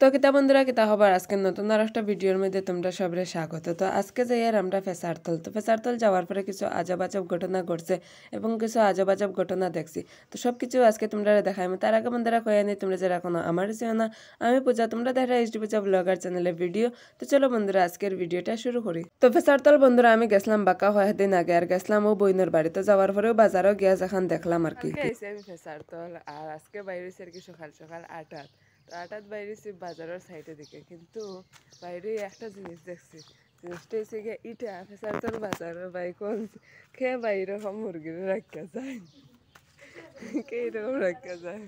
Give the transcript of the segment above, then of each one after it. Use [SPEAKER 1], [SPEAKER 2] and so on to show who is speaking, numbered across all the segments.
[SPEAKER 1] তো কিতা বন্ধুরা কিতা হবার আজকে নতুন আর একটা ভিডিওর মধ্যে তোমরা সবরে স্বাগত। তো আজকে যাই আর আমরা ফেসারতল, তো ফেসারতল যাওয়ার পরে কিছু আজব আজব ঘটনা ঘটছে এবং কিছু আজব আজব ঘটনা দেখছি। তো সব কিছু আজকে তোমরা দেখাই। তার আগে বন্ধুরা কয়ে নি তোমরা যারা এখনো আমার চেও না, আমি পূজা, তোমরা দেখা এইচডি পূজা ব্লগার চ্যানেলের ভিডিও। তো চলো বন্ধুরা আজকের ভিডিওটা শুরু করি। তো ফেসারতল বন্ধুরা আমি গেছিলাম বাঁকা হয়ে দিন আগে, আর গেছিলাম ও বইনের বাড়িতে। যাওয়ার পরেও বাজারও গিয়া যখন দেখলাম আর কি আমি ফেসারতল, আর আজকে বাইরে আর কি সকাল সকাল 8টাত। তো 8টাত বাইরেছি বাজারের সাইডে দিকে, কিন্তু বাইরে একটা জিনিস দেখছি। জিনিসটা হচ্ছে গিয়ে ইটা ফেসারতল বাজারের বাইকন খেয়ে বাইরে মুরগির রাখা যায়, কে এরকম রাখা যায়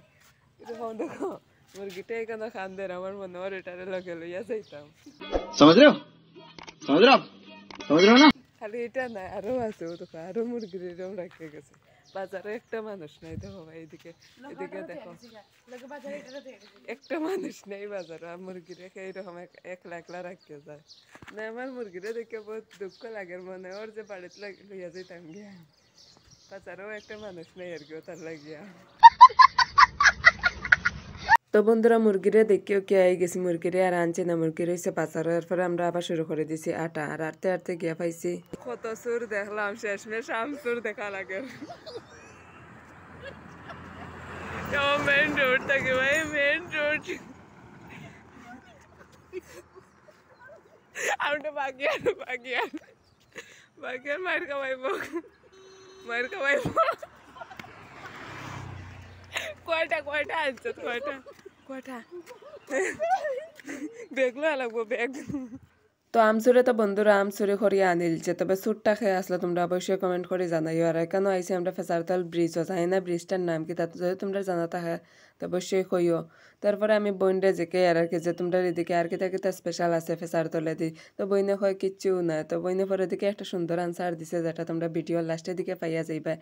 [SPEAKER 1] এরকম দেখো মুরগিটা এখানে খান দেন। আমার মনে হয় এটারে লগে লইয়া যাইতাম। খালি এটা না, আরো আছে, ও দেখো আরো মুরগির এরকম রাখে গেছে। বাজারে একটা মানুষ নাই, দেখো ভাই এদিকে এদিকে দেখো একটা মানুষ নেই বাজারে। আর মুরগি রেখে এইরকম একলা একলা রাখতে যায় না। আমার মুরগিরে দেখে বহুত দুঃখ লাগে, মনে ওর যে বাড়িতে লইয়া যাইতাম গিয়া। বাজারেও একটা মানুষ নেই আর কি তার লাগিয়া। তো বন্ধুরা মুরগিরে দেখিও কে আই গেছি, মুরগিরে আর আনছি না, মুরগি রয়েছে বাজারের পরে আমরা আবার শুরু করে দিছি আটা। আর আটতে আটতে গিয়া পাইছি কত সুর দেখলাম, শেষমেশ আমসুর দেখা লাগে। মেন রোড থাকে ভাই, মেন রোড। আমরা বাগিয়ার বাগিয়ার বাগিয়ার মায়ের খাওয়াইব, মায়ের খাওয়াইব। কয়টা কয়টা আনছো, কয়টা কয়টা বেগলো লাগবো বেগ। তো আমসুরে তো বন্ধুরা আমসুরে করিয়া আনিলছে, তবে সুটটা খেয়ে আসলে তোমরা অবশ্যই কমেন্ট করে জানাইও। আর কেন আইসি আমরা ফেসারতল ব্রিজও জানি না ব্রিজটার নাম কি, তাতে যদি তোমরা জানাতে হয় তো অবশ্যই কইও। তারপরে আমি বইনরে জেকে আর কি যে তোমরা এদিকে আর কিতা কিতা স্পেশাল আছে ফেসারতলে দি। তো বইনে হয় কিচ্ছু না। তো বইনে পরে দিকে একটা সুন্দর আনসার দিছে, যেটা তোমরা ভিডিওর লাস্টের দিকে পাইয়া যাইবা।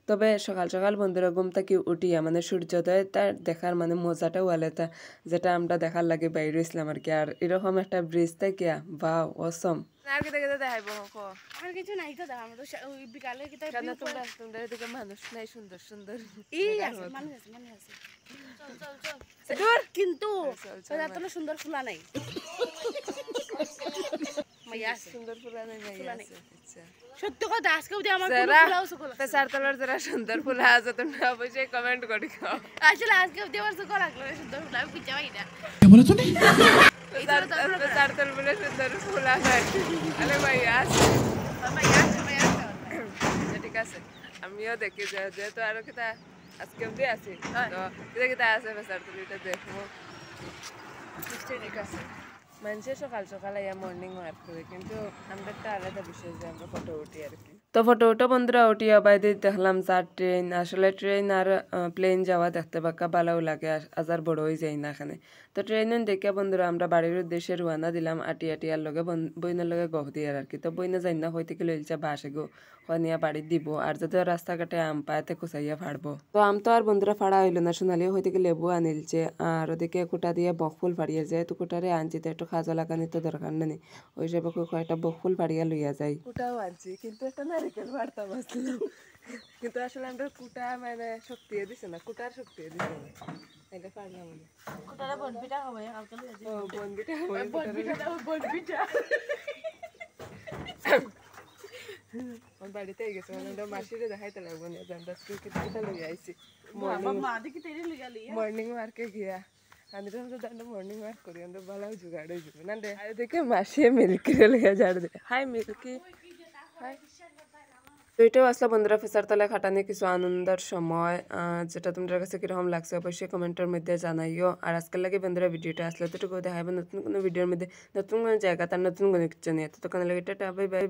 [SPEAKER 1] তবে সকাল সকাল বন্ধুরা ঘুম থেকে উঠিয়া মানে সূর্যোদয় তার দেখার মানে মজাটাও আলাদা, যেটা আমরা দেখার লাগে বাইরে ইসলাম আর কি। আর এরকম একটা ব্রিজ থেকে বাও অসম। আর কিতা কিতা দেখাইব কো? আর কিছু নাই তো দেখা, আমরা ওই বিকালে কিতা তোমরা তোমরা এদিকে মানুষ নাই সুন্দর সুন্দর। আছে মানুষ আছে মানুষ আছে। চল চল চল দূর, কিন্তু এত সুন্দর ফুলা নাই। মাইয়া সুন্দর ফুলা নাই, মাইয়া আছে। আচ্ছা সত্য কথা, আজকে যদি আমার কোনো ফুলাও সকল ফেসারতলের যারা সুন্দর ফুলা আছে তোমরা অবশ্যই কমেন্ট করে খাও। আসলে আজকে যদি আমার সকল লাগলো সুন্দর ফুলা, আমি বুঝতে পারি না কি বলে তুমি। ফেসারতল বলে সুন্দর ফুলা নাই। আরে মাইয়া আছে, মাইয়া আছে, মাইয়া আছে। ঠিক আছে আমিও দেখি যেহেতু আরো কিতা আজকে অব্দি আছি, তো কিতা কিতা আছে ফেসারতল এটা দেখবো। ঠিক আছে মানুষের সকাল সকাল ইয়া মর্নিং ওয়াক করে, কিন্তু আমরা একটা আলাদা বিষয় যে আমরা ফটো উঠি আর কি। তো ফটো উঠো বন্ধুরা উঠিয়া বাইরে দেখলাম চার ট্রেন। আসলে ট্রেন আর প্লেন যাওয়া দেখতে পাক্কা ভালোও লাগে, আজার বড় হয়ে যায় না এখানে। তো ট্রেনে দেখে বন্ধুরা আমরা বাড়ির উদ্দেশ্যে রওনা দিলাম আটি আটিয়ার লগে বইনের লগে গহ দিয়ার আর কি। তো বইনে যাই না হইতে কি লইলছে বাসে গো নিয়ে বাড়ি দিব, আর যদি রাস্তাঘাটে আম পায়াতে কুচাইয়া ফাড়বো। তো আম তো আর বন্ধুরা ফাড়া হইলো না, সোনালিও হইতে কি লেবু আনিলছে। আর ওদিকে কুটা দিয়ে বকফুল ফাড়িয়ে যায়, তো কুটারে আনছি তো একটু খাজা লাগানি তো দরকার নেই, ওই সব কয়েকটা বকফুল ফাড়িয়া লইয়া যায়। কুটাও আনছি, কিন্তু একটা নারিকেল পাড়তাম আসলাম, কিন্তু আসলে আমরা কুটা মানে শক্তি দিছে না, কুটার শক্তি দিছে না। এটা পারলাম না, কুটারে বনবিটা হবে কালকে লইয়া যাই। ও বনবিটা হবে, বনবিটা দাও, বনবিটা আমার বাড়িতে গেছে মানে আমরা মাসিরে দেখাইতে লাগবো না যে আমরা কিতা লইয়া আইছি। মর্নিং ওয়ার্কে গিয়া আমি তো মর্নিং ওয়ার্ক করি, আমরা ভালো জোগাড় হয়ে যাবো না রে। আর দেখে মাসিয়ে মিল্কিরে লইয়া ঝাড় দে। High milky, high. তো এটাও আসলে বন্ধুরা ফেসারতলে খাটানি কিছু আনন্দের সময়, যেটা তোমাদের কাছে কিরকম লাগছে অবশ্যই কমেন্টের মধ্যে জানাইও। আর আজকের লাগে বন্ধুরা ভিডিওটা আসলে এতটুকু দেখাবো নতুন কোনো ভিডিওর মধ্যে নতুন কোনো জায়গা তার নতুন কোনো কিছু নিয়ে। ততক্ষণ লাগে টাটা বাই বাই।